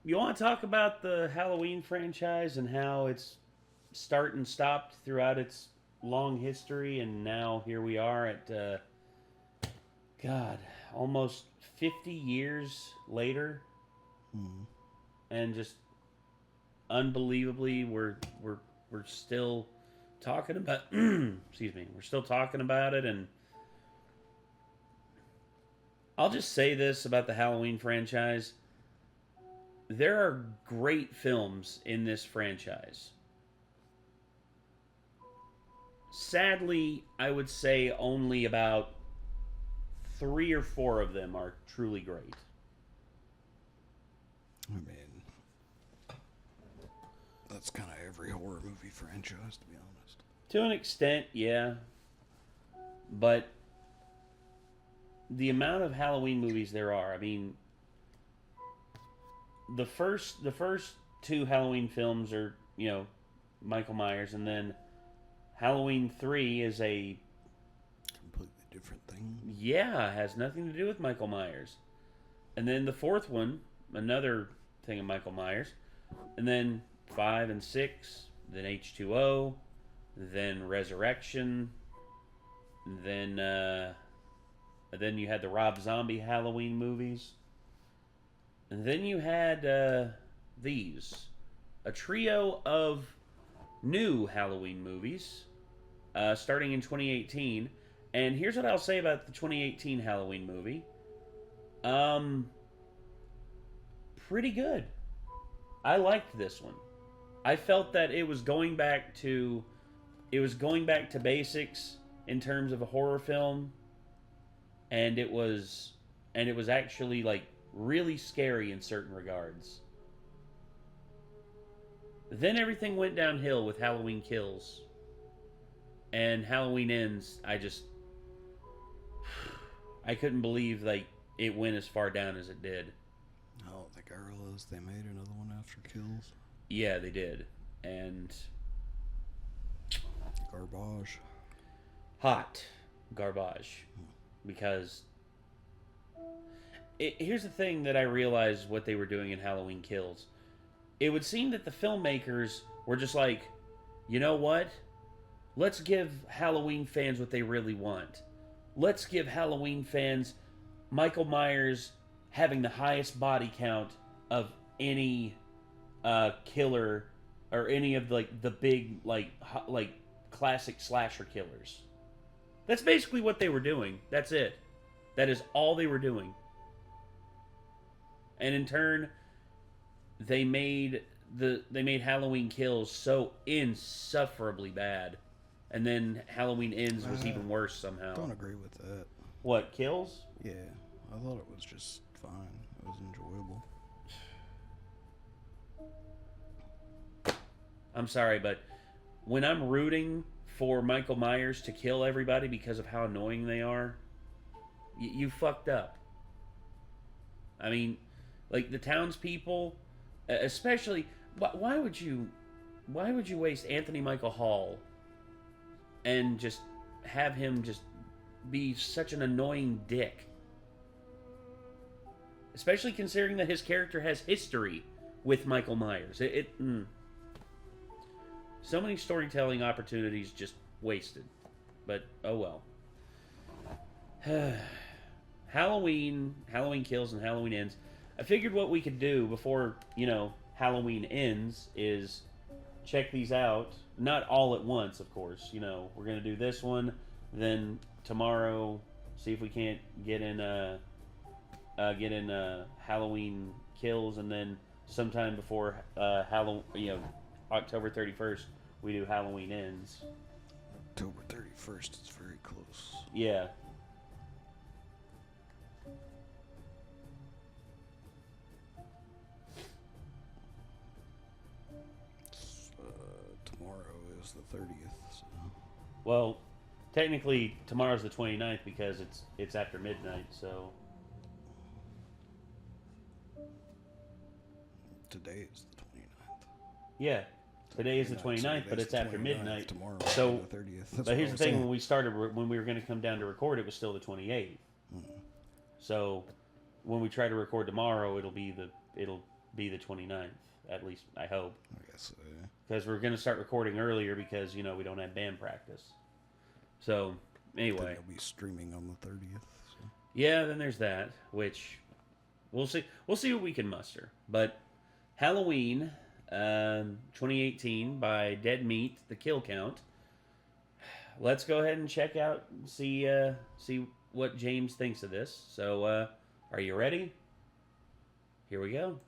You want to talk about the Halloween franchise and how it's start and stopped throughout its long history, and now here we are at God, almost 50 years later, and just unbelievably, we're still talking about. Excuse me, we're still talking about it, and I'll just say this about the Halloween franchise: there are great films in this franchise. Sadly, I would say only about 3 or 4 of them are truly great. I mean, that's kind of every horror movie franchise, to be honest. To an extent, yeah. But the amount of Halloween movies there are, I mean, the first 2 Halloween films are, Michael Myers, and then Halloween 3 is a completely different thing. Yeah, has nothing to do with Michael Myers. And then the 4th one, another thing of Michael Myers. And then 5 and 6, then H2O, then Resurrection, then you had the Rob Zombie Halloween movies. And then you had these. A trio of new Halloween movies starting in 2018. And here's what I'll say about the 2018 Halloween movie. Pretty good. I liked this one. I felt that it was going back to basics in terms of a horror film, and it was actually like really scary in certain regards. Then everything went downhill with Halloween Kills and Halloween Ends. I couldn't believe like it went as far down as it did. Oh, the Guerrillas, they made another one after Kills. Yeah, they did. And garbage. Hot garbage. Because here's the thing that I realized what they were doing in Halloween Kills. It would seem that the filmmakers were just like, you know what? Let's give Halloween fans what they really want. Let's give Halloween fans Michael Myers having the highest body count of any killer or any of like the big like classic slasher killers. That's basically what they were doing. That's it. That is all they were doing. And in turn, they made Halloween Kills so insufferably bad. And then Halloween Ends was even worse somehow. Don't agree with that. What, Kills? Yeah, I thought it was just fine. It was enjoyable. I'm sorry, but when I'm rooting for Michael Myers to kill everybody because of how annoying they are, you fucked up. I mean, like the townspeople, especially, why would you waste Anthony Michael Hall and just have him just be such an annoying dick? Especially considering that his character has history with Michael Myers. So many storytelling opportunities just wasted. But, oh well. Halloween Kills and Halloween Ends. I figured what we could do before, Halloween ends is check these out. Not all at once, of course. We're going to do this one. Then tomorrow, see if we can't get in Halloween Kills. And then sometime before October 31st, we do Halloween Ends. October 31st, it's very close. Yeah. Tomorrow is the 30th. So. Well, technically tomorrow's the 29th because it's after midnight, so... Today is the 29th. Yeah. Today is the 29th, but it's after midnight. Tomorrow so, the 30th. But here's the thing: when we were going to come down to record, it was still the 28th. So, when we try to record tomorrow, it'll be the 29th. At least, I hope. I guess so, yeah. Because we're going to start recording earlier because, we don't have band practice. So, anyway. I'll be streaming on the 30th. So. Yeah, then there's that, which we'll see. We'll see what we can muster. But Halloween 2018 by Dead Meat, The Kill Count. Let's go ahead and check out and see what James thinks of this. So, are you ready? Here we go.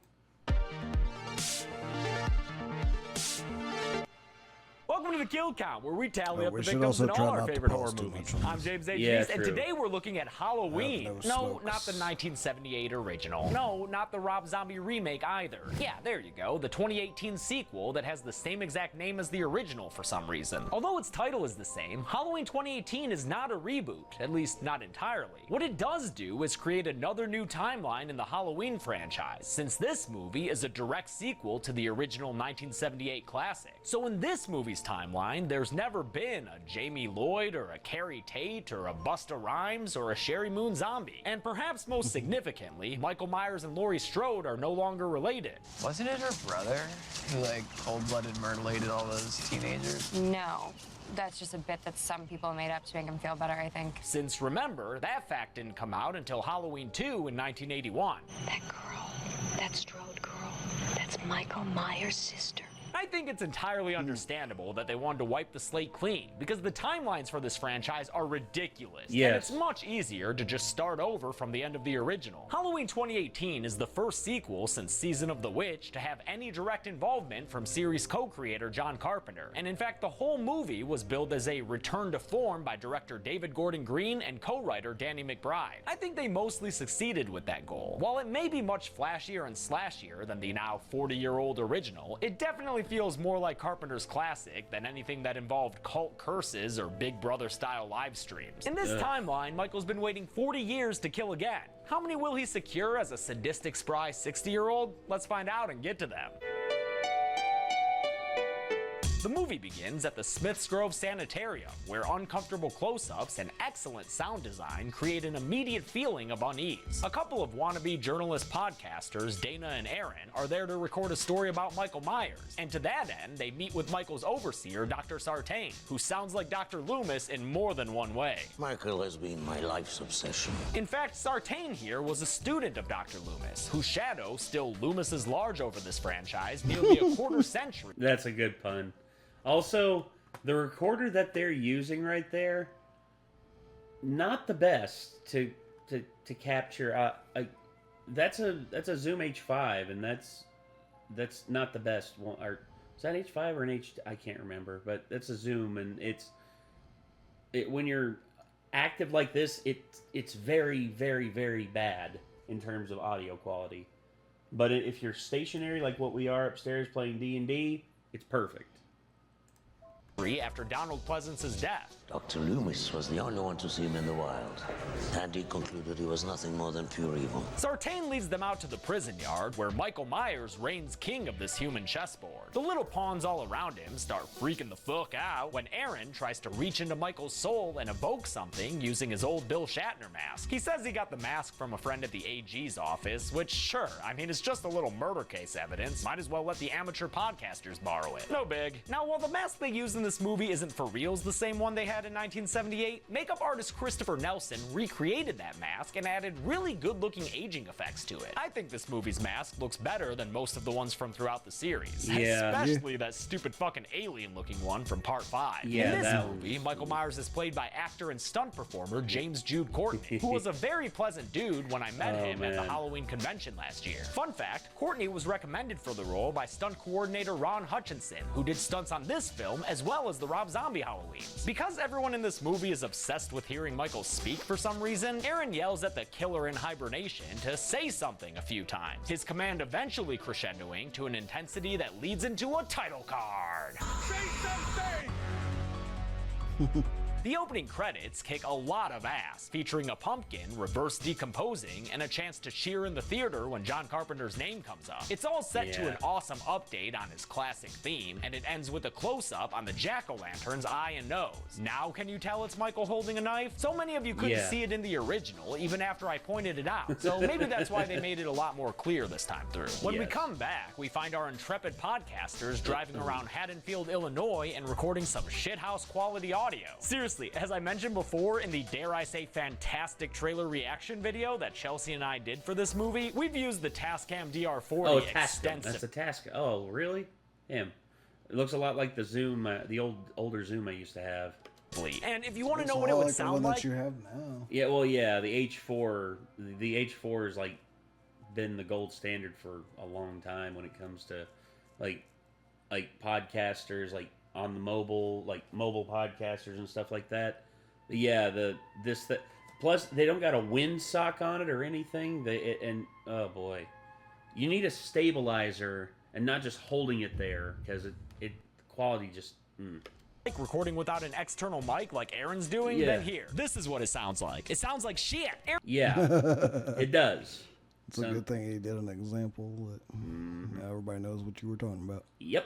Welcome to The Kill Count, where we tally up the we should victims also in all try our not to favorite pause horror too movies. much on I'm this. James H. Yeah, Beast, and true. today we're looking at Halloween. No No, smokes. not the 1978 original. No, not the Rob Zombie remake either. Yeah, there you go, the 2018 sequel that has the same exact name as the original for some reason. Although its title is the same, Halloween 2018 is not a reboot, at least not entirely. What it does do is create another new timeline in the Halloween franchise, since this movie is a direct sequel to the original 1978 classic. So in this movie's timeline, there's never been a Jamie Lloyd or a Carrie Tate or a Busta Rhymes or a Sherry Moon Zombie. And perhaps most significantly, Michael Myers and Laurie Strode are no longer related. Wasn't it her brother who, like, cold-blooded mutilated all those teenagers? No. That's just a bit that some people made up to make him feel better, I think. Since remember, that fact didn't come out until Halloween 2 in 1981. That girl, that Strode girl, that's Michael Myers' sister. I think it's entirely understandable that they wanted to wipe the slate clean, because the timelines for this franchise are ridiculous. Yes. And it's much easier to just start over from the end of the original. Halloween 2018 is the first sequel since Season of the Witch to have any direct involvement from series co-creator John Carpenter. And in fact, the whole movie was billed as a return to form by director David Gordon Green and co-writer Danny McBride. I think they mostly succeeded with that goal. While it may be much flashier and slashier than the now 40-year-old original, it definitely feels more like Carpenter's classic than anything that involved cult curses or Big Brother style live streams. In this timeline, Michael's been waiting 40 years to kill again. How many will he secure as a sadistic, spry 60-year-old? Let's find out and get to them. The movie begins at the Smiths Grove Sanitarium, where uncomfortable close-ups and excellent sound design create an immediate feeling of unease. A couple of wannabe journalist podcasters, Dana and Aaron, are there to record a story about Michael Myers, and to that end, they meet with Michael's overseer, Dr. Sartain, who sounds like Dr. Loomis in more than one way. Michael has been my life's obsession. In fact, Sartain here was a student of Dr. Loomis, whose shadow still looms as large over this franchise nearly a quarter century. That's a good pun. Also, the recorder that they're using right there, not the best to capture. That's a Zoom H5, and that's not the best one. Or is that H5 or an H? I can't remember, but that's a Zoom, and when you're active like this, it's very, very, very bad in terms of audio quality. But if you're stationary like what we are upstairs playing D&D, it's perfect. After Donald Pleasance's death. Dr. Loomis was the only one to see him in the wild, and he concluded he was nothing more than pure evil. Sartain leads them out to the prison yard, where Michael Myers reigns king of this human chessboard. The little pawns all around him start freaking the fuck out when Aaron tries to reach into Michael's soul and evoke something using his old Bill Shatner mask. He says he got the mask from a friend at the AG's office, which sure, I mean, it's just a little murder case evidence. Might as well let the amateur podcasters borrow it. No big. Now, while the mask they use in this movie isn't for reals the same one they had in 1978, makeup artist Christopher Nelson recreated that mask and added really good-looking aging effects to it. I think this movie's mask looks better than most of the ones from throughout the series. Yeah. Especially that stupid fucking alien-looking one from Part 5. Yeah, in this that movie, Michael Myers is played by actor and stunt performer James Jude Courtney, who was a very pleasant dude when I met him at the Halloween convention last year. Fun fact, Courtney was recommended for the role by stunt coordinator Ron Hutchinson, who did stunts on this film as well as the Rob Zombie Halloweens. Because everyone in this movie is obsessed with hearing Michael speak for some reason, Aaron yells at the killer in hibernation to say something a few times, his command eventually crescendoing to an intensity that leads into a title card. Say something! The opening credits kick a lot of ass, featuring a pumpkin reverse decomposing and a chance to cheer in the theater when John Carpenter's name comes up. It's all set to an awesome update on his classic theme, and it ends with a close-up on the jack-o'-lantern's eye and nose. Now can you tell it's Michael holding a knife? So many of you couldn't see it in the original, even after I pointed it out. So maybe that's why they made it a lot more clear this time through. When we come back, we find our intrepid podcasters driving around Haddonfield, Illinois, and recording some shithouse quality audio. Seriously, as I mentioned before in the, dare I say, fantastic trailer reaction video that Chelsea and I did for this movie, we've used the Tascam DR40 extensively. That's a task. Oh, really? Him. It looks a lot like the Zoom, the older Zoom I used to have. And if you want to know what it would sound like, that you have now. Yeah, well, yeah, the H4, the H4 has like been the gold standard for a long time when it comes to like podcasters, like on the mobile, like mobile podcasters and stuff like that. But yeah, plus they don't got a windsock on it or anything. Oh boy, you need a stabilizer and not just holding it there because it quality just. Like recording without an external mic like Aaron's doing, then here, this is what it sounds like. It sounds like shit. Yeah, it does. It's a good thing he did an example that now everybody knows what you were talking about. Yep.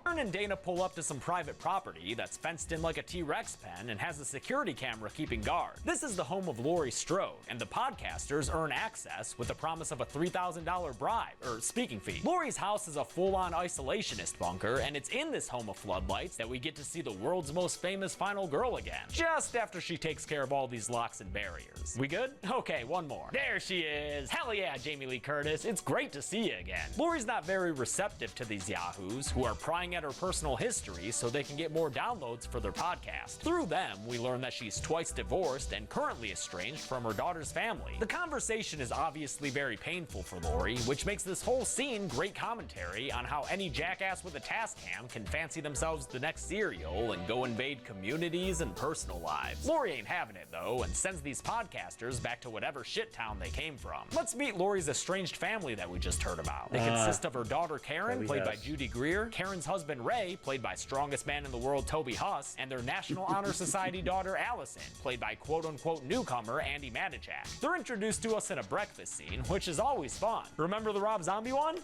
Aaron and Dana pull up to some private property that's fenced in like a T-Rex pen and has a security camera keeping guard. This is the home of Laurie Strode, and the podcasters earn access with the promise of a $3,000 bribe, or speaking fee. Laurie's house is a full-on isolationist bunker, and it's in this home of floodlights that we get to see the world's most famous final girl again, just after she takes care of all these locks and barriers. We good? Okay, one more. There she is! Hell yeah, Jamie Lee Curtis, it's great to see you again. Laurie's not very receptive to these yahoos, who are prying at her personal history so they can get more downloads for their podcast. Through them, we learn that she's twice divorced and currently estranged from her daughter's family. The conversation is obviously very painful for Laurie, which makes this whole scene great commentary on how any jackass with a Tascam can fancy themselves the next Serial and go invade communities and personal lives. Laurie ain't having it though, and sends these podcasters back to whatever shit town they came from. Let's meet Laurie's estranged family that we just heard about. They consist of her daughter Karen, played by Judy Greer, Karen's husband Ray, played by strongest man in the world Toby Huss, and their National Honor Society daughter Allison, played by quote-unquote newcomer Andy Matichak. They're introduced to us in a breakfast scene, which is always fun. Remember the Rob Zombie one?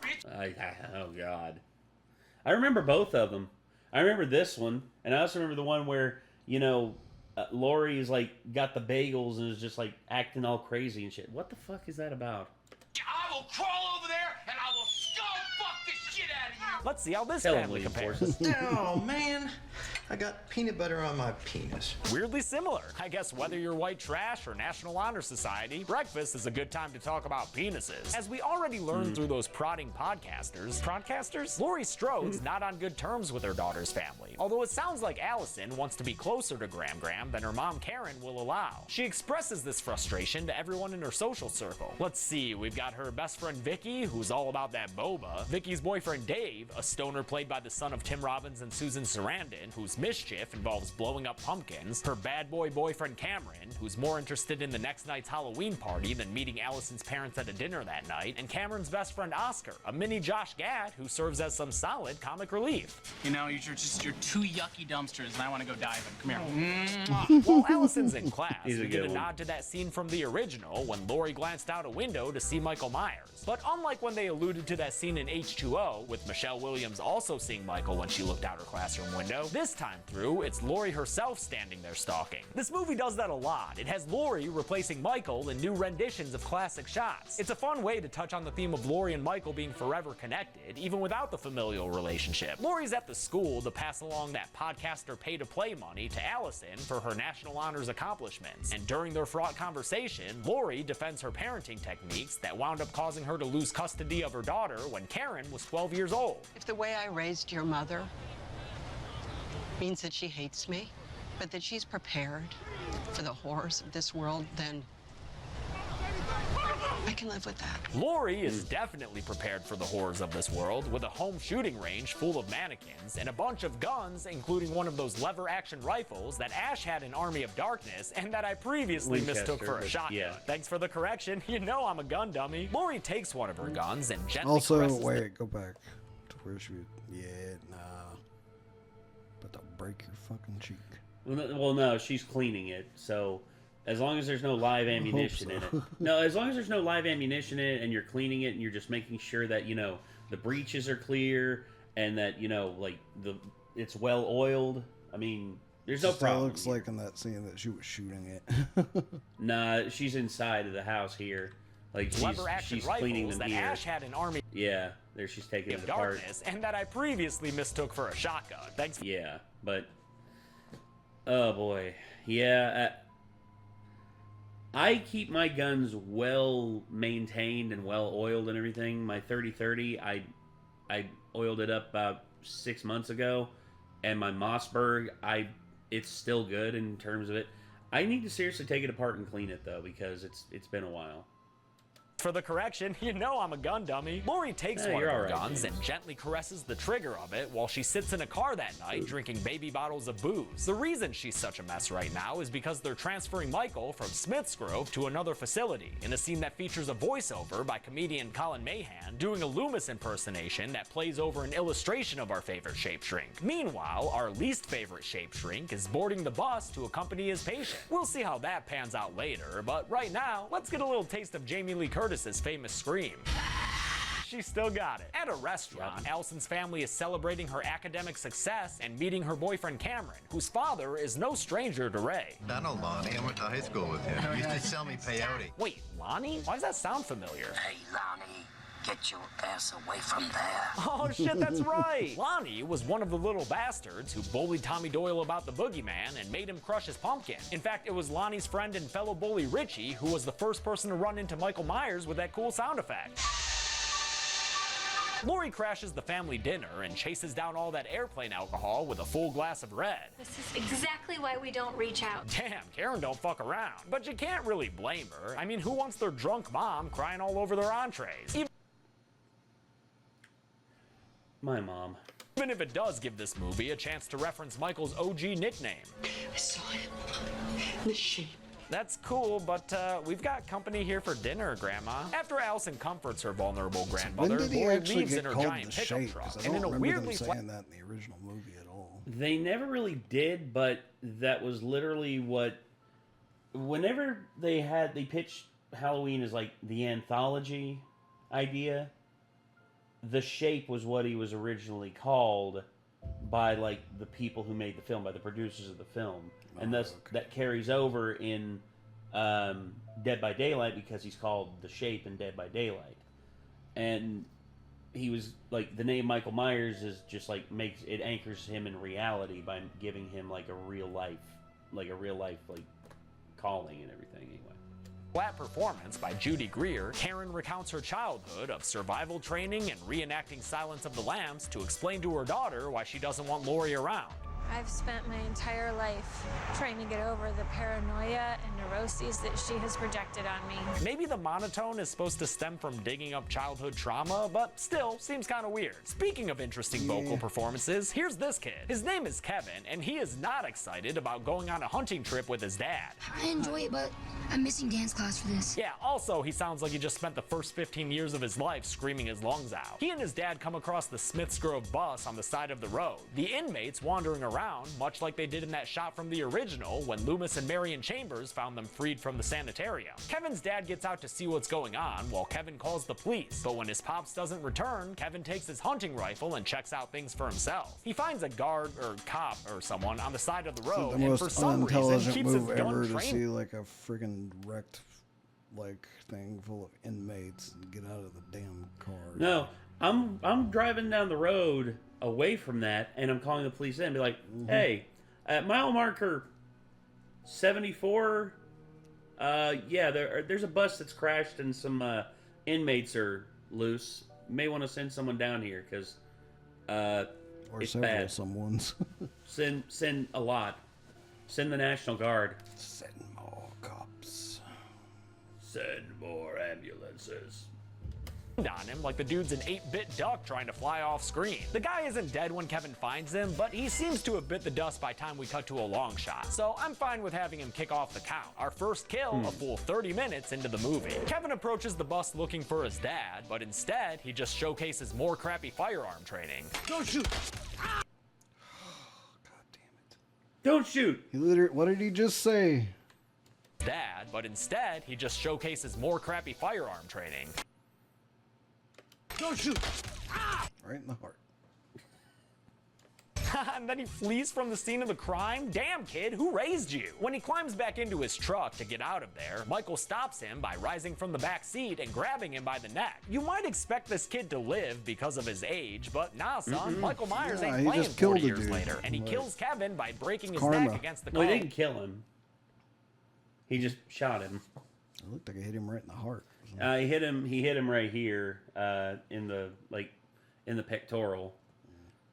Oh god, I remember both of them. I remember this one, and I also remember the one where Laurie is like got the bagels and is just like acting all crazy and shit. What the fuck is that about? I will crawl over there and I will skull fuck the shit out of you. Let's see how this family compares. Oh man, I got peanut butter on my penis. Weirdly similar. I guess whether you're white trash or National Honor Society, breakfast is a good time to talk about penises. As we already learned through those prodding podcasters, Laurie Strode's not on good terms with her daughter's family. Although it sounds like Allison wants to be closer to Gram Gram than her mom Karen will allow. She expresses this frustration to everyone in her social circle. Let's see, we've got her best friend Vicky, who's all about that boba. Vicky's boyfriend Dave, a stoner played by the son of Tim Robbins and Susan Sarandon, whose mischief involves blowing up pumpkins. Her bad boy boyfriend Cameron, who's more interested in the next night's Halloween party than meeting Allison's parents at a dinner that night. And Cameron's best friend Oscar, a mini Josh Gad who serves as some solid comic relief. You know, you're two yucky dumpsters and I want to go diving. Come here. While Allison's in class, we get a nod to that scene from the original when Laurie glanced out a window to see Michael Myers. But unlike when they alluded to that scene in H2O, with Michelle Williams also seeing Michael when she looked out her classroom window, this time through, it's Laurie herself standing there stalking. This movie does that a lot. It has Laurie replacing Michael in new renditions of classic shots. It's a fun way to touch on the theme of Laurie and Michael being forever connected, even without the familial relationship. Laurie's at the school to pass along that podcaster pay-to-play money to Allison for her National Honors accomplishments. And during their fraught conversation, Laurie defends her parenting techniques that wound up causing her to lose custody of her daughter when Karen was 12 years old. If the way I raised your mother means that she hates me, but that she's prepared for the horrors of this world, then I can live with that. Laurie is definitely prepared for the horrors of this world, with a home shooting range full of mannequins and a bunch of guns, including one of those lever-action rifles that Ash had in Army of Darkness and that I previously mistook for a shotgun. Yeah. Thanks for the correction. You know I'm a gun dummy. Laurie takes one of her guns and gently wait, go back to where she was. Yeah, nah. But they'll break your fucking cheek. Well, no, she's cleaning it. So as long as there's no live ammunition in it. No, as long as there's no live ammunition in it and you're cleaning it and you're just making sure that, you know, the breeches are clear and that, you know, like it's well oiled. I mean, there's no problem. It looks like in that scene that she was shooting it. Nah, she's inside of the house here. Like she's cleaning them that here. Ash had an army Yeah, there she's taking it apart. and that I previously mistook for a shotgun. Thanks. Yeah, but oh boy, yeah. I keep my guns well maintained and well oiled and everything. My 30-30, I oiled it up about 6 months ago, and my Mossberg, it's still good in terms of it. I need to seriously take it apart and clean it though, because it's been a while. For the correction, you know I'm a gun dummy. Lori takes one of her guns and gently caresses the trigger of it while she sits in a car that night drinking baby bottles of booze. The reason she's such a mess right now is because they're transferring Michael from Smith's Grove to another facility in a scene that features a voiceover by comedian Colin Mahan doing a Loomis impersonation that plays over an illustration of our favorite shape shrink. Meanwhile, our least favorite shape shrink is boarding the bus to accompany his patient. We'll see how that pans out later, but right now, let's get a little taste of Jamie Lee Curtis's famous scream. She still got it. At a restaurant, Allison's family is celebrating her academic success and meeting her boyfriend Cameron, whose father is no stranger to Ray. I know Lonnie. I went to high school with him. He used to sell me peyote. Wait, Lonnie? Why does that sound familiar? Hey, Lonnie, get your ass away from there. Oh shit, that's right! Lonnie was one of the little bastards who bullied Tommy Doyle about the boogeyman and made him crush his pumpkin. In fact, it was Lonnie's friend and fellow bully Richie who was the first person to run into Michael Myers with that cool sound effect. Lori crashes the family dinner and chases down all that airplane alcohol with a full glass of red. This is exactly why we don't reach out. Damn, Karen don't fuck around. But you can't really blame her. I mean, who wants their drunk mom crying all over their entrees? My mom. Even if it does give this movie a chance to reference Michael's OG nickname. I saw him. The shape. That's cool, but we've got company here for dinner, Grandma. After Allison comforts her vulnerable grandmother, When did he Lori actually leaves get in her called giant the pickup Shape? truck. 'Cause I And in don't a remember weirdly them saying that in the original movie at all. They never really did, but that was literally what. Whenever they pitched Halloween as like the anthology idea, the Shape was what he was originally called by like the people who made the film, by the producers of the film, and thus that carries over in Dead by Daylight because he's called the Shape in Dead by Daylight, and he was like the name Michael Myers is just like anchors him in reality by giving him like a real life like calling and everything anyway. Flat performance by Judy Greer, Karen recounts her childhood of survival training and reenacting Silence of the Lambs to explain to her daughter why she doesn't want Lori around. I've spent my entire life trying to get over the paranoia and neuroses that she has projected on me. Maybe the monotone is supposed to stem from digging up childhood trauma, but still seems kind of weird. Speaking of interesting vocal performances, here's this kid. His name is Kevin, and he is not excited about going on a hunting trip with his dad. I enjoy it, but I'm missing dance class for this. Yeah, also, he sounds like he just spent the first 15 years of his life screaming his lungs out. He and his dad come across the Smiths Grove bus on the side of the road. The inmates wandering around, much like they did in that shot from the original when Loomis and Marion Chambers found them freed from the sanitarium. Kevin's dad gets out to see what's going on while Kevin calls the police, but when his pops doesn't return, Kevin takes his hunting rifle and checks out things for himself. He finds a guard or cop or someone on the side of the road, and for some reason keeps his gun ever to trained. see like a freaking wrecked like thing full of inmates and get out of the damn car. No, I'm driving down the road away from that, and I'm calling the police in and be like, hey, at mile marker 74, yeah, there's a bus that's crashed and some inmates are loose. You may want to send someone down here because it's bad. Someone's. Send a lot. Send the National Guard. Send more cops. Send more ambulances. On him like the dude's an 8-bit duck trying to fly off screen. The guy isn't dead when Kevin finds him, but he seems to have bit the dust by time we cut to a long shot, so I'm fine with having him kick off the count. Our first kill, a full 30 minutes into the movie. Kevin approaches the bus looking for his dad, but instead, he just showcases more crappy firearm training. Don't shoot! Don't shoot. He literally, what did he just say? Dad, but instead, he just showcases more crappy firearm training. Don't shoot. Right in the heart. And then he flees from the scene of the crime? Damn, kid, who raised you? When he climbs back into his truck to get out of there, Michael stops him by rising from the back seat and grabbing him by the neck. You might expect this kid to live because of his age, but nah, son, Michael Myers ain't playing 40 years later. And he kills Kevin by breaking his neck against the car. Well, he didn't kill him. He just shot him. It looked like it hit him right in the heart. He hit him right here, in the pectoral.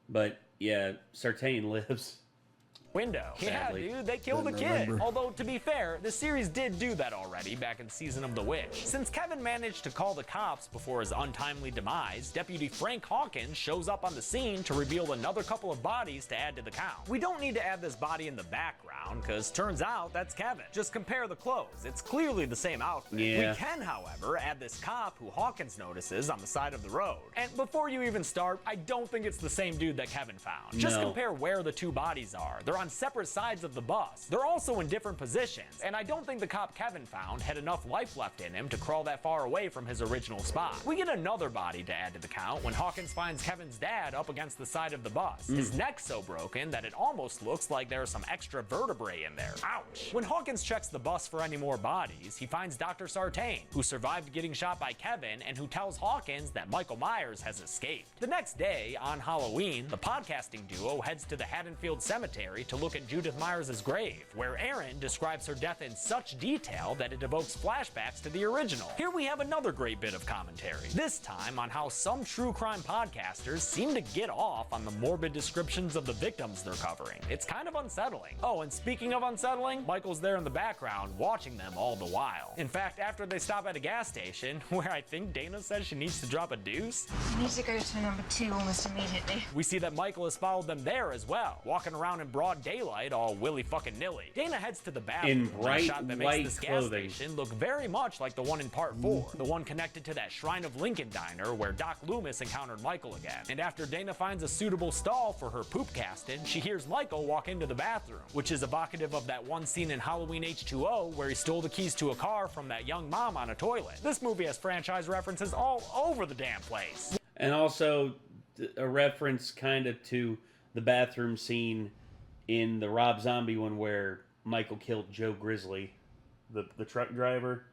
But yeah, Sartain lives. Window. Sadly. Yeah, dude, they killed the kid. Although, to be fair, the series did do that already back in Season of the Witch. Since Kevin managed to call the cops before his untimely demise, Deputy Frank Hawkins shows up on the scene to reveal another couple of bodies to add to the count. We don't need to add this body in the background, because turns out that's Kevin. Just compare the clothes. It's clearly the same outfit. Yeah. We can, however, add this cop who Hawkins notices on the side of the road. And before you even start, I don't think it's the same dude that Kevin found. Just compare where the two bodies are. They're on separate sides of the bus. They're also in different positions, and I don't think the cop Kevin found had enough life left in him to crawl that far away from his original spot. We get another body to add to the count when Hawkins finds Kevin's dad up against the side of the bus. His neck's so broken that it almost looks like there's some extra vertebrae in there. Ouch. When Hawkins checks the bus for any more bodies, he finds Dr. Sartain, who survived getting shot by Kevin and who tells Hawkins that Michael Myers has escaped. The next day, on Halloween, the podcasting duo heads to the Haddonfield Cemetery to look at Judith Myers' grave, where Aaron describes her death in such detail that it evokes flashbacks to the original. Here we have another great bit of commentary, this time on how some true crime podcasters seem to get off on the morbid descriptions of the victims they're covering. It's kind of unsettling. Oh, and speaking of unsettling, Michael's there in the background watching them all the while. In fact, after they stop at a gas station, where I think Dana says she needs to drop a deuce, I need to go to number 2 almost immediately. we see that Michael has followed them there as well, walking around in broad daylight all willy fucking nilly. Dana heads to the bathroom In bright a shot that makes white this clothing. gas station look very much like the one in part 4, the one connected to that Shrine of Lincoln diner where Doc Loomis encountered Michael again. And after Dana finds a suitable stall for her poop casting, she hears Michael walk into the bathroom, which is evocative of that one scene in Halloween H2O where he stole the keys to a car from that young mom on a toilet. This movie has franchise references all over the damn place. And also a reference kind of to the bathroom scene in the Rob Zombie one where Michael killed Joe Grizzly, the truck driver.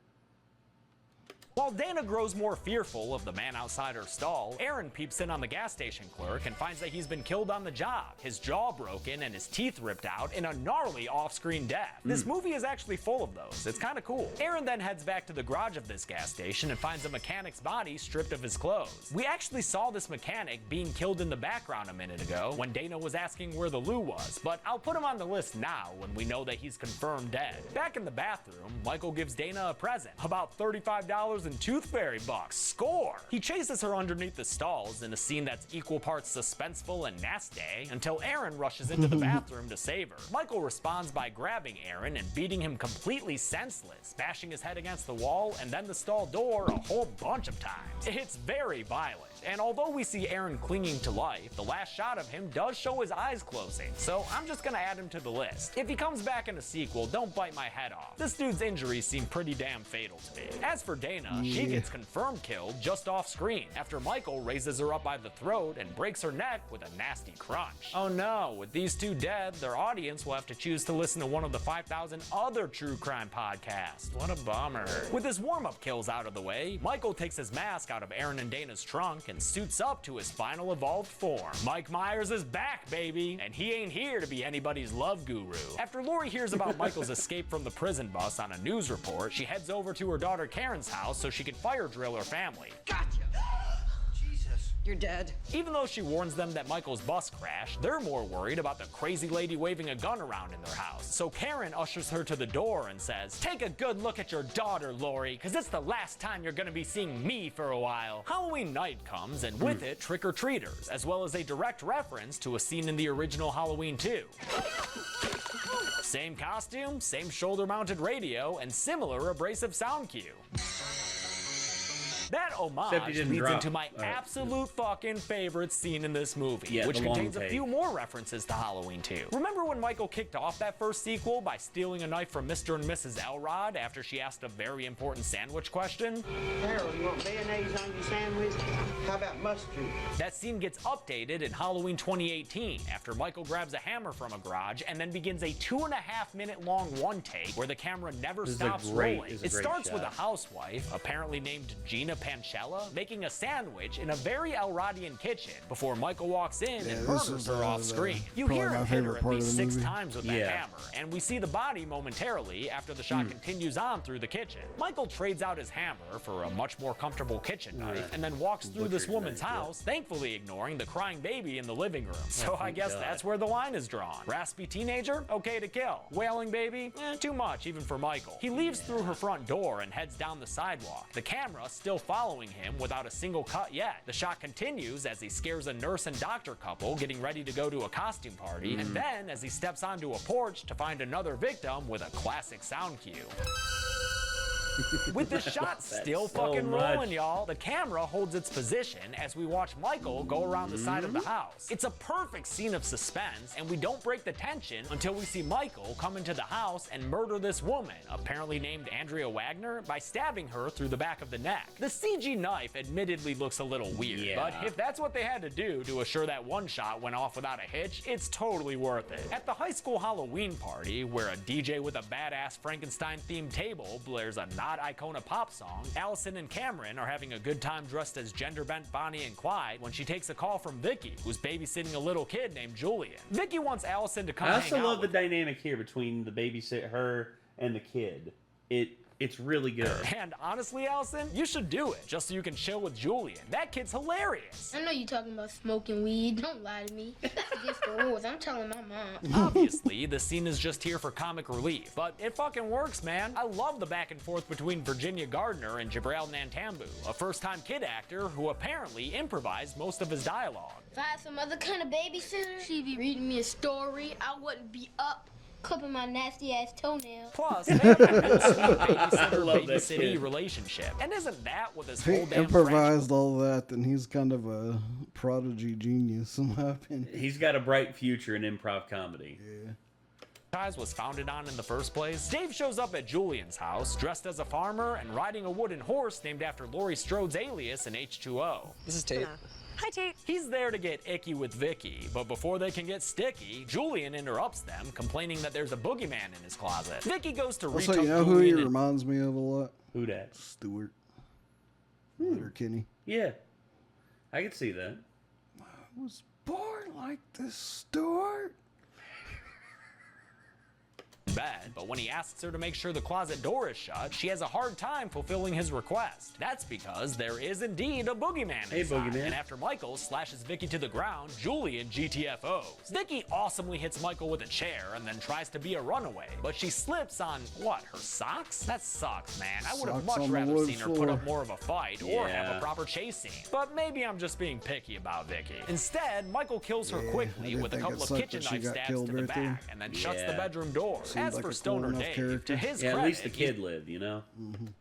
While Dana grows more fearful of the man outside her stall, Aaron peeps in on the gas station clerk and finds that he's been killed on the job, his jaw broken and his teeth ripped out in a gnarly off-screen death. This movie is actually full of those. It's kind of cool. Aaron then heads back to the garage of this gas station and finds a mechanic's body stripped of his clothes. We actually saw this mechanic being killed in the background a minute ago when Dana was asking where the loo was, but I'll put him on the list now when we know that he's confirmed dead. Back in the bathroom, Michael gives Dana a present, about $35 in tooth fairy bucks. Score! He chases her underneath the stalls in a scene that's equal parts suspenseful and nasty until Aaron rushes into the bathroom to save her. Michael responds by grabbing Aaron and beating him completely senseless, bashing his head against the wall and then the stall door a whole bunch of times. It's very violent. And although we see Aaron clinging to life, the last shot of him does show his eyes closing, so I'm just gonna add him to the list. If he comes back in a sequel, don't bite my head off. This dude's injuries seem pretty damn fatal to me. As for Dana, she gets confirmed killed just off screen after Michael raises her up by the throat and breaks her neck with a nasty crunch. Oh no, with these two dead, their audience will have to choose to listen to one of the 5,000 other true crime podcasts. What a bummer. With his warm-up kills out of the way, Michael takes his mask out of Aaron and Dana's trunk and suits up to his final evolved form. Mike Myers is back, baby, and he ain't here to be anybody's love guru. After Lori hears about Michael's escape from the prison bus on a news report, she heads over to her daughter Karen's house so she can fire drill her family. Gotcha! Jesus. You're dead. Even though she warns them that Michael's bus crashed, they're more worried about the crazy lady waving a gun around in their house. So Karen ushers her to the door and says, "Take a good look at your daughter, Lori, because it's the last time you're gonna be seeing me for a while." Halloween night comes, and with it, trick-or-treaters, as well as a direct reference to a scene in the original Halloween 2. Same costume, same shoulder-mounted radio, and similar abrasive sound cue. That Except he homage didn't leads drop. into my absolute fucking favorite scene in this movie, Yeah, which the long contains a take. few more references to Halloween 2. Remember when Michael kicked off that first sequel by stealing a knife from Mr. and Mrs. Elrod after she asked a very important sandwich question? Harold, you want mayonnaise on your sandwich? How about mustard? That scene gets updated in Halloween 2018 after Michael grabs a hammer from a garage and then begins a 2.5-minute long one take where the camera never stops rolling. It starts with a housewife, apparently named Gina Pancella, making a sandwich in a very Elrodian kitchen before Michael walks in and murders her off screen. You hear him hit her at least 6 times with that hammer, and we see the body momentarily after the shot continues on through the kitchen. Michael trades out his hammer for a much more comfortable kitchen knife and then walks through this woman's house, thankfully ignoring the crying baby in the living room. So I guess that's where the line is drawn. Raspy teenager? Okay to kill. Wailing baby? Too much even for Michael. He leaves through her front door and heads down the sidewalk, the camera still following him without a single cut yet. The shot continues as he scares a nurse and doctor couple getting ready to go to a costume party, and then as he steps onto a porch to find another victim with a classic sound cue. With the shot still fucking rolling, y'all, the camera holds its position as we watch Michael go around the side of the house. It's a perfect scene of suspense, and we don't break the tension until we see Michael come into the house and murder this woman, apparently named Andrea Wagner, by stabbing her through the back of the neck. The CG knife admittedly looks a little weird, but if that's what they had to do to assure that one shot went off without a hitch, it's totally worth it. At the high school Halloween party, where a DJ with a badass Frankenstein-themed table blares a Icona pop song, Allison and Cameron are having a good time dressed as gender-bent Bonnie and Clyde when she takes a call from Vicky, who's babysitting a little kid named Julian. Vicky wants Allison to come hang out. I also love the dynamic here between the babysitter, her, and the kid. It's really good. And honestly, Allison, you should do it, just so you can chill with Julian. That kid's hilarious. I know you're talking about smoking weed. Don't lie to me. That's against the rules. I'm telling my mom. Obviously, the scene is just here for comic relief, but it fucking works, man. I love the back and forth between Virginia Gardner and Jabril Nantambu, a first-time kid actor who apparently improvised most of his dialogue. If I had some other kind of babysitter, she'd be reading me a story. I wouldn't be up clipping my nasty ass toenails. Plus, they have a good sweet babysitter-babysitty relationship. And isn't that what this If he whole damn improvised all that, then he's kind of a prodigy genius, in my opinion. He's got a bright future in improv comedy. franchise was founded on in the first place? Dave shows up at Julian's house, dressed as a farmer and riding a wooden horse named after Laurie Strode's alias in H2O. This is Tate. Hi, Tate. He's there to get icky with Vicky, but before they can get sticky, Julian interrupts them, complaining that there's a boogeyman in his closet. Vicky goes to Also, reach you know who he reminds me of a lot? Who that? Stewart. Letterkenny. Yeah, I could see that. I was born like this, Stewart. Bed, but when he asks her to make sure the closet door is shut, she has a hard time fulfilling his request. That's because there is indeed a boogeyman inside, and after Michael slashes Vicky to the ground, Julian GTFOs. Vicky awesomely hits Michael with a chair and then tries to be a runaway, but she slips on, what, her socks? That sucks, man. I would have Socks much on the rather wood seen her floor. put up more of a fight or have Yeah. a proper chase scene. But maybe I'm just being picky about Vicky. Instead, Michael kills her quickly didn't with a think couple it of sucked kitchen that she knife got stabs killed to the right there. back and then shuts the Yeah. bedroom door. Seems As like for a Stoner cool enough Dave, character. to his Yeah, credit, at least the he- kid lived, you know?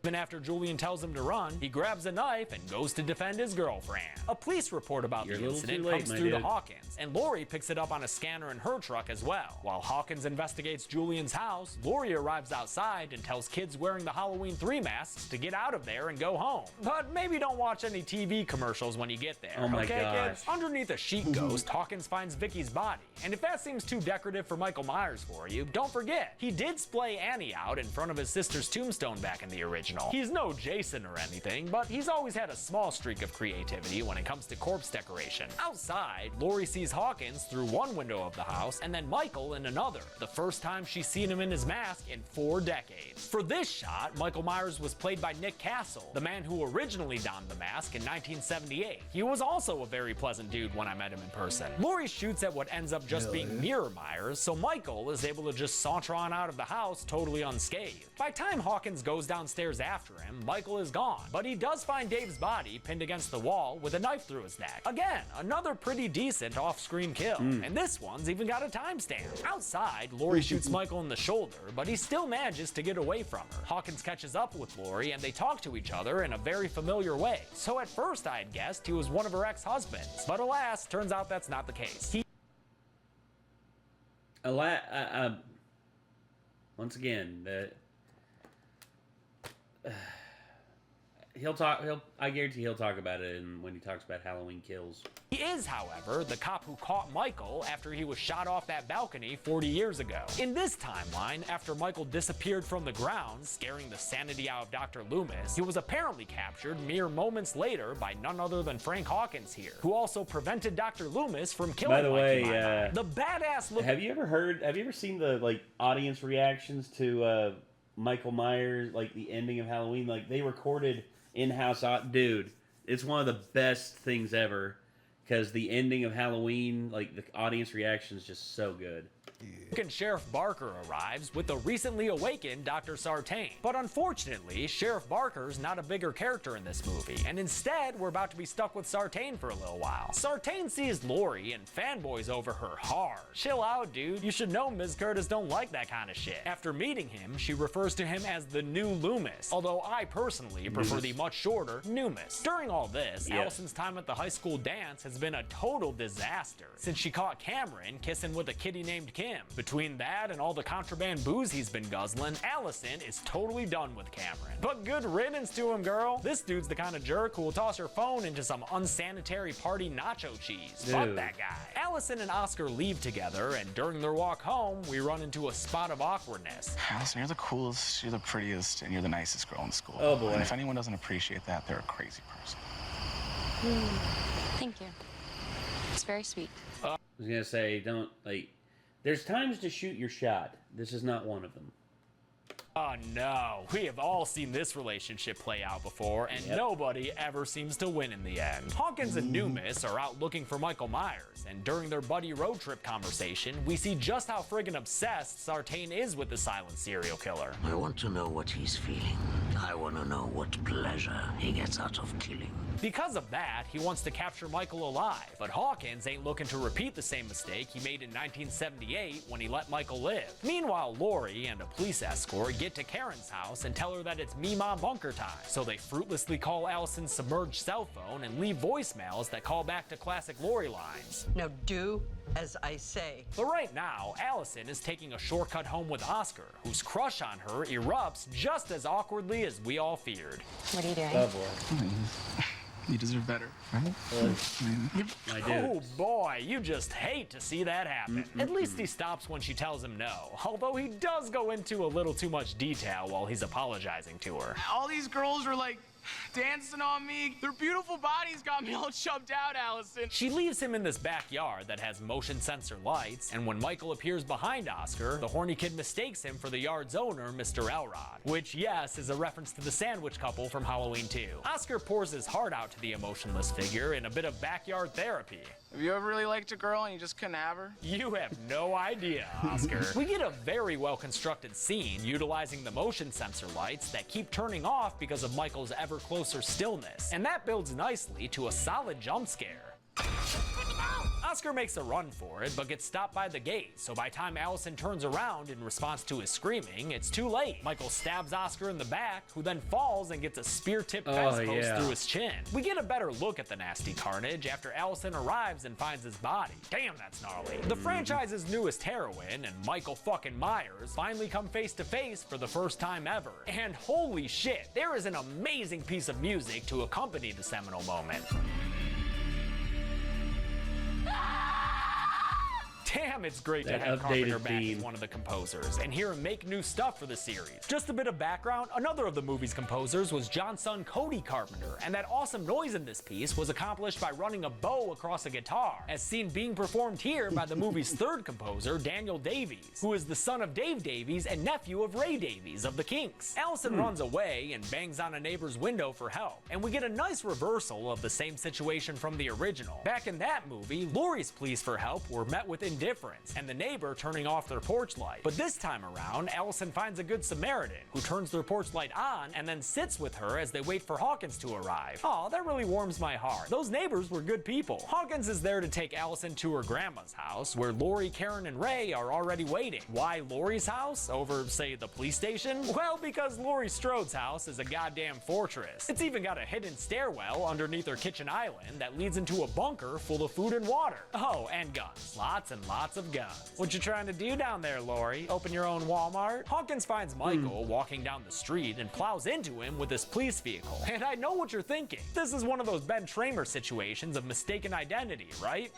Even after Julian tells him to run, he grabs a knife and goes to defend his girlfriend. A police report about You're a the little incident too late, comes my through to dude. Hawkins, and Lori picks it up on a scanner in her truck as well. While Hawkins investigates Julian's house, Lori arrives outside and tells kids wearing the Halloween 3 masks to get out of there and go home. But maybe don't watch any TV commercials when you get there, Oh my okay, gosh. kids? Underneath a sheet ghost, Hawkins finds Vicky's body. And if that seems too decorative for Michael Myers for you, don't forget, he did splay Annie out in front of his sister's tombstone back in the original. He's no Jason or anything, but he's always had a small streak of creativity when it comes to corpse decoration. Outside, Lori sees Hawkins through one window of the house and then Michael in another, the first time she's seen him in his mask in 4 decades. For this shot, Michael Myers was played by Nick Castle, the man who originally donned the mask in 1978. He was also a very pleasant dude when I met him in person. Lori shoots at what ends up just being Mirror Myers, so Michael is able to just saunter on out of the house totally unscathed. By the time Hawkins goes downstairs after him, Michael is gone, but he does find Dave's body pinned against the wall with a knife through his neck. Again, another pretty decent off-screen kill, and this one's even got a timestamp. Outside, Laurie shoots Michael in the shoulder, but he still manages to get away from her. Hawkins catches up with Laurie and they talk to each other in a very familiar way. So at first I had guessed he was one of her ex-husbands, but alas, turns out that's not the case. Once again, he'll talk. I guarantee he'll talk about it when he talks about Halloween Kills. He is, however, the cop who caught Michael after he was shot off that balcony 40 years ago. In this timeline, after Michael disappeared from the ground, scaring the sanity out of Dr. Loomis, he was apparently captured mere moments later by none other than Frank Hawkins here, who also prevented Dr. Loomis from killing By the way, the badass look. Have you ever seen the audience reactions to Michael Myers, the ending of Halloween? They recorded in-house, dude. It's one of the best things ever. Because the ending of Halloween, the audience reaction is just so good. And Sheriff Barker arrives with the recently awakened Dr. Sartain. But unfortunately, Sheriff Barker's not a bigger character in this movie, and instead, we're about to be stuck with Sartain for a little while. Sartain sees Laurie and fanboys over her hard. Chill out, dude. You should know Ms. Curtis don't like that kind of shit. After meeting him, she refers to him as the new Loomis, although I personally prefer the much shorter Noomis. During all this, Allison's time at the high school dance has been a total disaster, since she caught Cameron kissing with a kitty named Kim. Between that and all the contraband booze he's been guzzling, Allison is totally done with Cameron. But good riddance to him, girl. This dude's the kind of jerk who will toss her phone into some unsanitary party nacho cheese. Dude. Fuck that guy. Allison and Oscar leave together, and during their walk home, we run into a spot of awkwardness. Allison, you're the coolest, you're the prettiest, and you're the nicest girl in school. Oh boy. And if anyone doesn't appreciate that, they're a crazy person. Thank you. It's very sweet. I was gonna say, don't there's times to shoot your shot. This is not one of them. Oh no, we have all seen this relationship play out before, and nobody ever seems to win in the end. Hawkins and Noomis are out looking for Michael Myers, and during their buddy road trip conversation, we see just how friggin' obsessed Sartain is with the silent serial killer. I want to know what he's feeling. I want to know what pleasure he gets out of killing. Because of that, he wants to capture Michael alive, but Hawkins ain't looking to repeat the same mistake he made in 1978 when he let Michael live. Meanwhile, Laurie and a police escort get to Karen's house and tell her that it's Mima bunker time, so they fruitlessly call Allison's submerged cell phone and leave voicemails that call back to classic Laurie lines. Now do as I say. But right now, Allison is taking a shortcut home with Oscar, whose crush on her erupts just as awkwardly as we all feared. What are you doing? Oh boy. You deserve better, right? I do. Oh boy, you just hate to see that happen. At least he stops when she tells him no, although he does go into a little too much detail while he's apologizing to her. All these girls were dancing on me. Their beautiful bodies got me all chubbed out, Allison. She leaves him in this backyard that has motion sensor lights, and when Michael appears behind Oscar, the horny kid mistakes him for the yard's owner, Mr. Elrod, which, yes, is a reference to the sandwich couple from Halloween 2. Oscar pours his heart out to the emotionless figure in a bit of backyard therapy. Have you ever really liked a girl and you just couldn't have her? You have no idea, Oscar. We get a very well-constructed scene utilizing the motion sensor lights that keep turning off because of Michael's ever closer stillness, and that builds nicely to a solid jump scare. Oscar makes a run for it, but gets stopped by the gate, so by the time Allison turns around in response to his screaming, it's too late. Michael stabs Oscar in the back, who then falls and gets a spear-tipped fence post through his chin. We get a better look at the nasty carnage after Allison arrives and finds his body. Damn, that's gnarly. The franchise's newest heroine, and Michael fucking Myers, finally come face-to-face for the first time ever. And holy shit, there is an amazing piece of music to accompany the seminal moment. Damn, it's great to have Carpenter back as one of the composers and hear him make new stuff for the series. Just a bit of background, another of the movie's composers was John's son Cody Carpenter, and that awesome noise in this piece was accomplished by running a bow across a guitar, as seen being performed here by the movie's third composer, Daniel Davies, who is the son of Dave Davies and nephew of Ray Davies of the Kinks. Allison runs away and bangs on a neighbor's window for help, and we get a nice reversal of the same situation from the original. Back in that movie, Laurie's pleas for help were met with indifference, difference, and the neighbor turning off their porch light. But this time around, Allison finds a good Samaritan who turns their porch light on and then sits with her as they wait for Hawkins to arrive. Aw, that really warms my heart. Those neighbors were good people. Hawkins is there to take Allison to her grandma's house, where Lori, Karen, and Ray are already waiting. Why Lori's house over, say, the police station? Well, because Laurie Strode's house is a goddamn fortress. It's even got a hidden stairwell underneath her kitchen island that leads into a bunker full of food and water. Oh, and guns. Lots and lots of guns. What you trying to do down there, Lori? Open your own Walmart? Hawkins finds Michael walking down the street and plows into him with his police vehicle. And I know what you're thinking. This is one of those Ben Tramer situations of mistaken identity, right?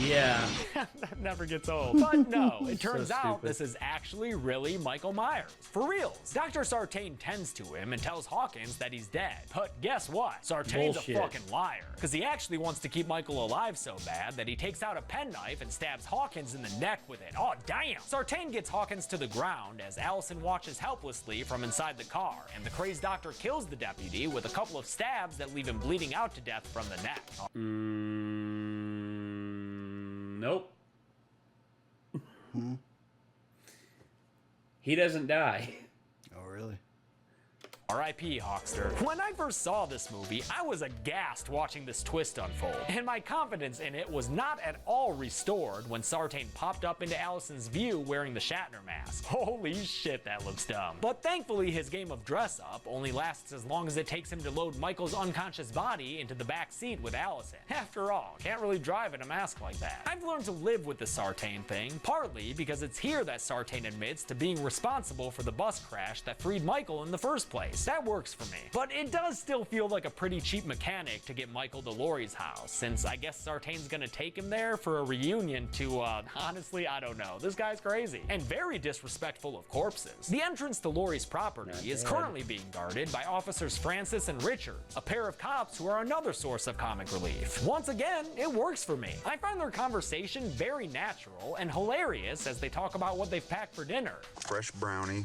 Yeah. That never gets old. But no, it So turns out stupid. this is actually really Michael Myers. For reals. Dr. Sartain tends to him and tells Hawkins that he's dead. But guess what? Sartain's Bullshit. a fucking liar. Because he actually wants to keep Michael alive so bad that he takes out a penknife and stabs Hawkins in the neck with it. Oh, damn. Sartain gets Hawkins to the ground as Allison watches helplessly from inside the car. And the crazed doctor kills the deputy with a couple of stabs that leave him bleeding out to death from the neck. Nope. He doesn't die. Oh, really? R.I.P. Hawkster. When I first saw this movie, I was aghast watching this twist unfold, and my confidence in it was not at all restored when Sartain popped up into Allison's view wearing the Shatner mask. Holy shit, that looks dumb. But thankfully, his game of dress-up only lasts as long as it takes him to load Michael's unconscious body into the back seat with Allison. After all, can't really drive in a mask like that. I've learned to live with the Sartain thing, partly because it's here that Sartain admits to being responsible for the bus crash that freed Michael in the first place. That works for me. But it does still feel like a pretty cheap mechanic to get Michael to Lori's house, since I guess Sartain's gonna take him there for a reunion to, honestly, I don't know. This guy's crazy. And very disrespectful of corpses. The entrance to Lori's property is currently being guarded by officers Francis and Richard, a pair of cops who are another source of comic relief. Once again, it works for me. I find their conversation very natural and hilarious as they talk about what they've packed for dinner. Fresh brownie.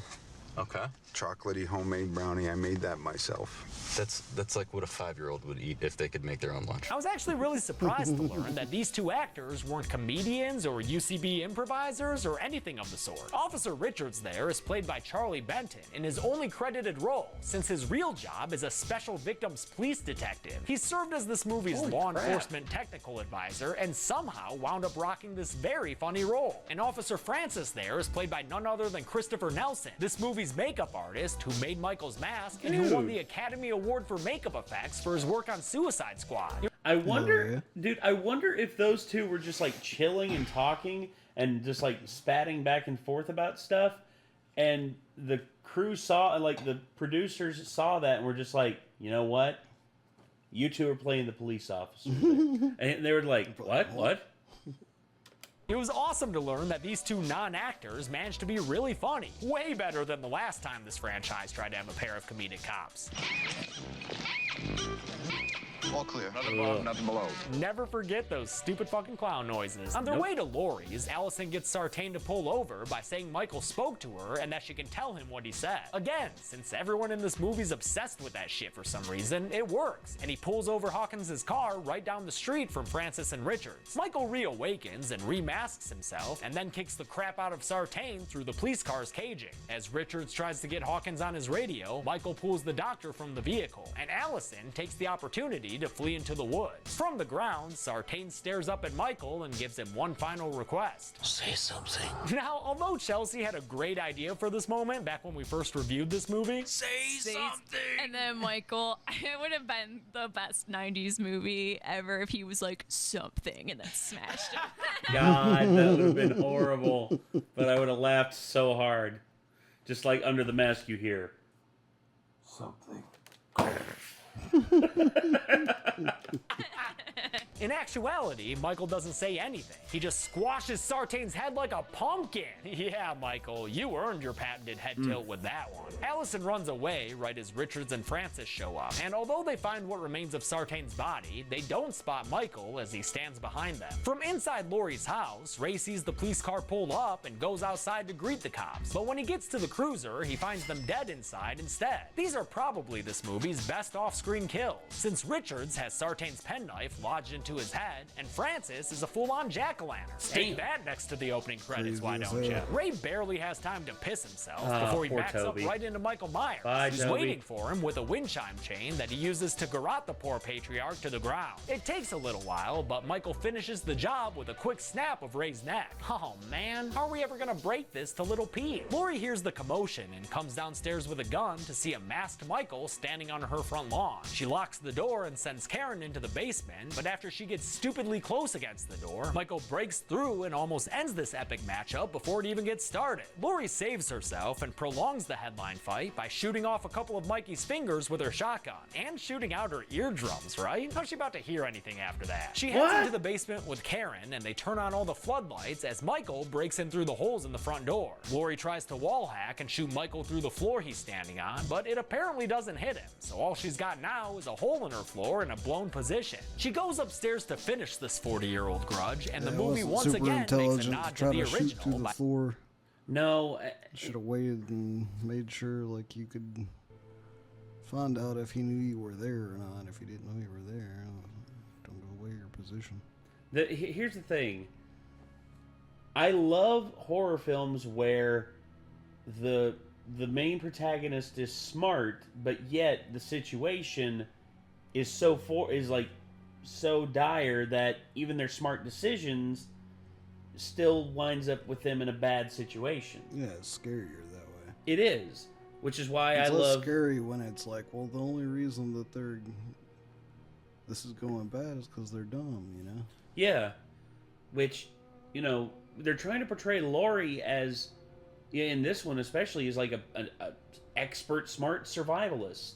Okay. Chocolatey homemade brownie. I made that myself. That's like what a 5-year-old would eat if they could make their own lunch. I was actually really surprised to learn that these two actors weren't comedians or UCB improvisers or anything of the sort. Officer Richards there is played by Charlie Benton in his only credited role, since his real job is a special victims police detective. He served as this movie's law enforcement technical advisor and somehow wound up rocking this very funny role. And Officer Francis there is played by none other than Christopher Nelson, this movie's makeup artist who made Michael's mask and who won the Academy Award for makeup effects for his work on Suicide Squad. I wonder, dude, I wonder if those two were just like chilling and talking and just like spatting back and forth about stuff, and the crew saw, like the producers saw that and were just like, you know what? You two are playing the police officer. And they were like, what? It was awesome to learn that these two non-actors managed to be really funny. Way better than the last time this franchise tried to have a pair of comedic cops. All clear. Nothing above, nothing below. Never forget those stupid fucking clown noises. On their way to Lori's, Allison gets Sartain to pull over by saying Michael spoke to her and that she can tell him what he said. Again, since everyone in this movie's obsessed with that shit for some reason, it works. And he pulls over Hawkins' car right down the street from Francis and Richards. Michael reawakens and remasks himself and then kicks the crap out of Sartain through the police car's caging. As Richards tries to get Hawkins on his radio, Michael pulls the doctor from the vehicle, and Allison takes the opportunity to flee into the woods. From the ground, Sartain stares up at Michael and gives him one final request. Say something. Now, although Chelsea had a great idea for this moment back when we first reviewed this movie, Say something! And then Michael, it would have been the best 90s movie ever if he was like, something, and then smashed it. God, that would have been horrible. But I would have laughed so hard. Just like Under the Mask you hear. Something. in actuality, Michael doesn't say anything. He just squashes Sartain's head like a pumpkin. Yeah, Michael, you earned your patented head tilt with that one. Allison runs away right as Richards and Francis show up, and although they find what remains of Sartain's body, they don't spot Michael as he stands behind them. From inside Lori's house, Ray sees the police car pull up and goes outside to greet the cops, but when he gets to the cruiser, he finds them dead inside instead. These are probably this movie's best off-screen kills, since Richards has Sartain's penknife lodged into to his head, and Francis is a full-on jack-o'-lantern. Stick that next to the opening credits, why don't you? Ray barely has time to piss himself before he backs up right into Michael Myers, who's waiting for him with a wind chime chain that he uses to garrote the poor patriarch to the ground. It takes a little while, but Michael finishes the job with a quick snap of Ray's neck. Oh man, how are we ever gonna break this to little Pete? Lori hears the commotion and comes downstairs with a gun to see a masked Michael standing on her front lawn. She locks the door and sends Karen into the basement, but after she gets stupidly close against the door, Michael breaks through and almost ends this epic matchup before it even gets started. Lori saves herself and prolongs the headline fight by shooting off a couple of Mikey's fingers with her shotgun, and shooting out her eardrums, right? How's she about to hear anything after that? She heads into the basement with Karen, and they turn on all the floodlights as Michael breaks in through the holes in the front door. Lori tries to wall hack and shoot Michael through the floor he's standing on, but it apparently doesn't hit him, so all she's got now is a hole in her floor and a blown position. She goes upstairs to finish this 40-year-old grudge, and the movie once again makes a nod to the original. The floor. No. Should have waited and made sure, like, you could find out if he knew you were there or not. If he didn't know you were there, don't go away your position. Here's the thing. I love horror films where the main protagonist is smart, but yet the situation is so dire that even their smart decisions still winds up with them in a bad situation. Yeah, it's scarier that way. It is, which is why it's I less love scary when it's like, well, the only reason that this is going bad is because they're dumb, you know? Yeah, which, you know, they're trying to portray Lori as, in this one especially, as like a expert, smart survivalist,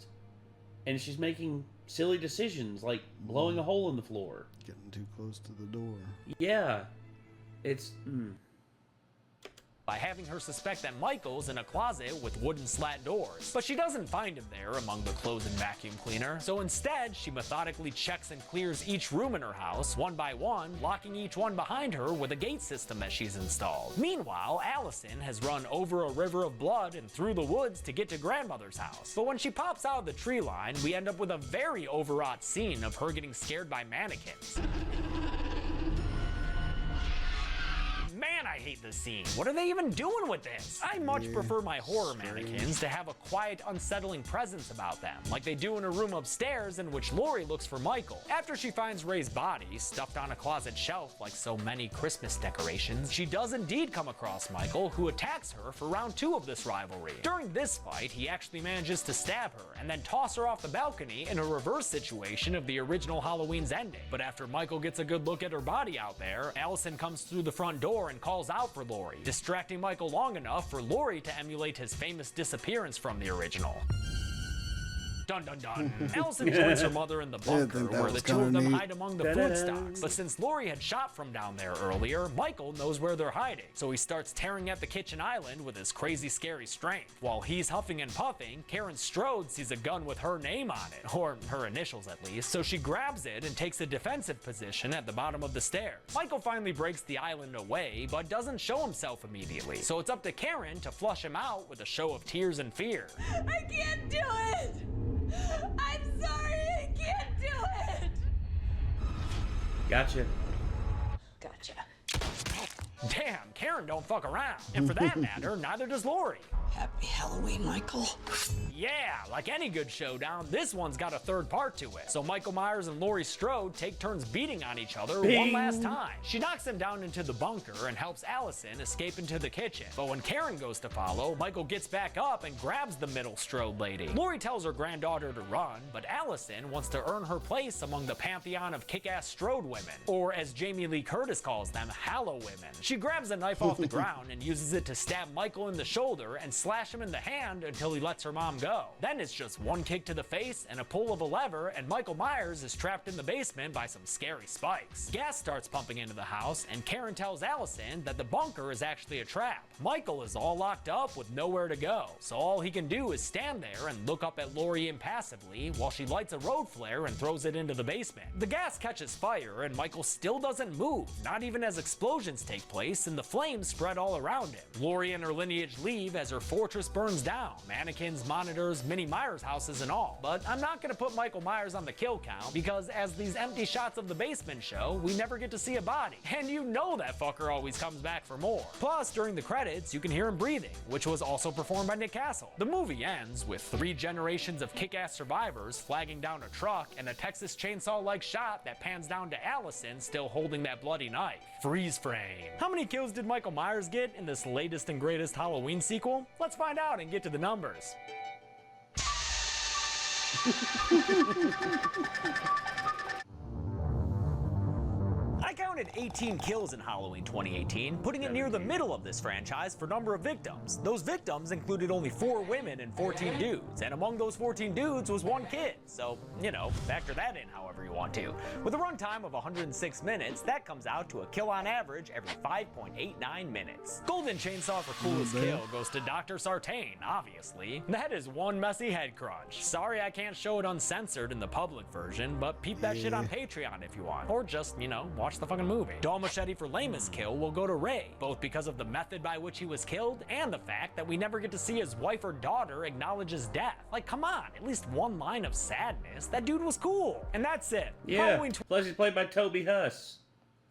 and she's making silly decisions like blowing a hole in the floor, getting too close to the door. Yeah, it's. By having her suspect that Michael's in a closet with wooden slat doors. But she doesn't find him there among the clothes and vacuum cleaner, so instead she methodically checks and clears each room in her house one by one, locking each one behind her with a gate system that she's installed. Meanwhile, Allison has run over a river of blood and through the woods to get to grandmother's house. But when she pops out of the tree line, we end up with a very overwrought scene of her getting scared by mannequins. Man, I hate this scene. What are they even doing with this? I much prefer my horror mannequins to have a quiet, unsettling presence about them, like they do in a room upstairs in which Lori looks for Michael. After she finds Ray's body stuffed on a closet shelf like so many Christmas decorations, she does indeed come across Michael, who attacks her for round 2 of this rivalry. During this fight, he actually manages to stab her and then toss her off the balcony in a reverse situation of the original Halloween's ending. But after Michael gets a good look at her body out there, Allison comes through the front door and calls out for Lori, distracting Michael long enough for Lori to emulate his famous disappearance from the original. Dun dun dun. Allison joins her mother in the bunker where the two of them hide among the food stocks. But since Lori had shot from down there earlier, Michael knows where they're hiding. So he starts tearing at the kitchen island with his crazy scary strength. While he's huffing and puffing, Karen Strode sees a gun with her name on it, or her initials at least, so she grabs it and takes a defensive position at the bottom of the stairs. Michael finally breaks the island away, but doesn't show himself immediately. So it's up to Karen to flush him out with a show of tears and fear. I can't do it! I'm sorry, I can't do it! Gotcha. Gotcha. Damn, Karen don't fuck around. And for that matter, neither does Lori. Happy Halloween, Michael. Yeah, like any good showdown, this one's got a third part to it. So Michael Myers and Laurie Strode take turns beating on each other one last time. She knocks him down into the bunker and helps Allison escape into the kitchen. But when Karen goes to follow, Michael gets back up and grabs the middle Strode lady. Laurie tells her granddaughter to run, but Allison wants to earn her place among the pantheon of kick-ass Strode women, or as Jamie Lee Curtis calls them, Hallow women. She grabs a knife off the ground and uses it to stab Michael in the shoulder and slash him in the hand until he lets her mom go. Then it's just one kick to the face and a pull of a lever, and Michael Myers is trapped in the basement by some scary spikes. Gas starts pumping into the house, and Karen tells Allison that the bunker is actually a trap. Michael is all locked up with nowhere to go, so all he can do is stand there and look up at Laurie impassively while she lights a road flare and throws it into the basement. The gas catches fire, and Michael still doesn't move, not even as explosions take place and the flames spread all around him. Laurie and her lineage leave as her fortress burns down, mannequins, monitors, Minnie Myers houses and all. But I'm not gonna put Michael Myers on the kill count, because as these empty shots of the basement show, we never get to see a body. And you know that fucker always comes back for more. Plus, during the credits, you can hear him breathing, which was also performed by Nick Castle. The movie ends with 3 generations of kick-ass survivors flagging down a truck and a Texas Chainsaw-like shot that pans down to Allison still holding that bloody knife. Freeze frame. How many kills did Michael Myers get in this latest and greatest Halloween sequel? Let's find out and get to the numbers. I counted 18 kills in Halloween 2018, putting it near the middle of this franchise for number of victims. Those victims included only 4 women and 14 dudes, and among those 14 dudes was 1 kid. So, you know, factor that in however you want to. With a runtime of 106 minutes, that comes out to a kill on average every 5.89 minutes. Golden Chainsaw for coolest kill goes to Dr. Sartain, obviously. That is one messy head crunch. Sorry I can't show it uncensored in the public version, but peep that shit on Patreon if you want. Or just, you know, watch the fucking movie. Dull Machete for lamest kill will go to Ray, both because of the method by which he was killed and the fact that we never get to see his wife or daughter acknowledge his death. Like, come on, at least one line of sadness. That dude was cool. And that's it. Yeah, Halloween plus he's played by Toby Huss.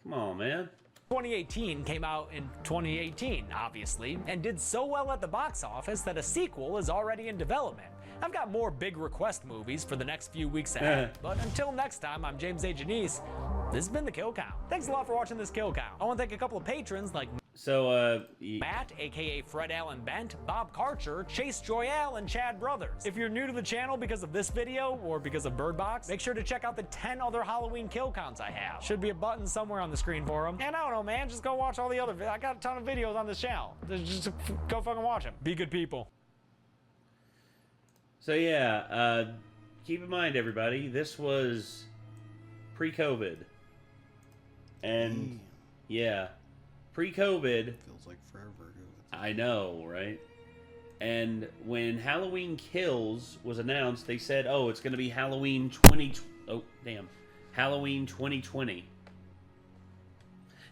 Come on, man. 2018 came out in 2018, obviously, and did so well at the box office that a sequel is already in development. I've got more big request movies for the next few weeks ahead, but until next time, I'm James A. Janice. This has been the Kill Count. Thanks a lot for watching this Kill Count. I want to thank a couple of patrons like Matt, aka Fred Allen Bent, Bob Karcher, Chase Joyal, and Chad Brothers. If you're new to the channel because of this video or because of Bird Box, make sure to check out the 10 other Halloween kill counts I have. Should be a button somewhere on the screen for them. And I don't know, man, just go watch all the other I got a ton of videos on this channel. Just go fucking watch them. Be good people. So yeah, keep in mind, everybody, this was pre-COVID. And yeah, pre-COVID. Feels like forever ago. I know, right? And when Halloween Kills was announced, they said, "Oh, it's going to be Halloween 2020."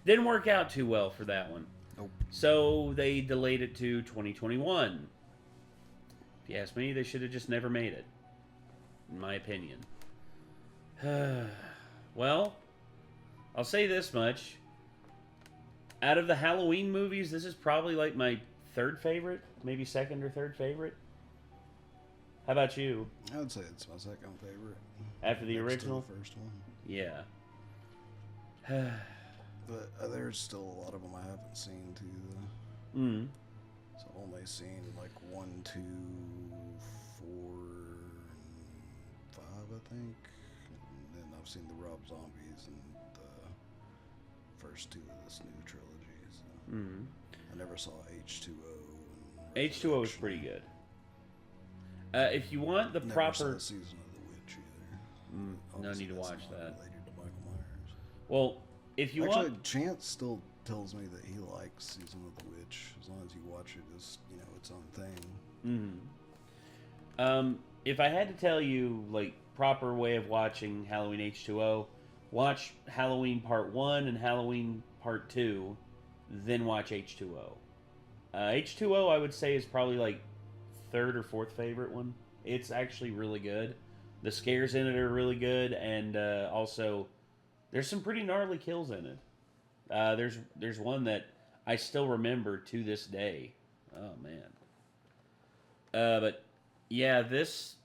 Didn't work out too well for that one. Nope. So they delayed it to 2021. If you ask me, they should have just never made it, in my opinion. Well, I'll say this much. Out of the Halloween movies, this is probably like my 3rd favorite, maybe 2nd or 3rd favorite. How about you? I would say it's my 2nd favorite. After the Next original? to the first one. Yeah. But there's still a lot of them I haven't seen too, though. So I've only seen like 1, 2, 4, and 5, I think. And then I've seen the Rob Zombies and the first 2 of this new trilogy. So I never saw H2O. H2O is pretty good. If you want the proper saw Season of the Witch either. No need to watch that. Related to Michael Myers. Well, if you Actually, want, Chance still tells me that he likes Season of the Witch as long as you watch it as, you know, its own thing. If I had to tell you, like, proper way of watching Halloween H2O, watch Halloween Part 1 and Halloween Part 2, then watch H2O. H2O, I would say, is probably, like, 3rd or 4th favorite one. It's actually really good. The scares in it are really good, and also, there's some pretty gnarly kills in it. There's one that I still remember to this day. Oh, man. But, yeah, this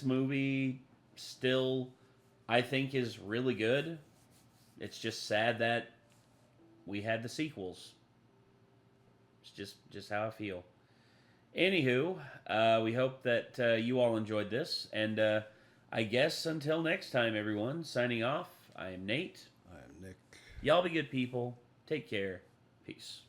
movie still, I think, is really good. It's just sad that we had the sequels. It's just how I feel. Anywho, we hope that you all enjoyed this. And I guess until next time, everyone, signing off, I am Nate. I am Nick. Y'all be good people. Take care. Peace.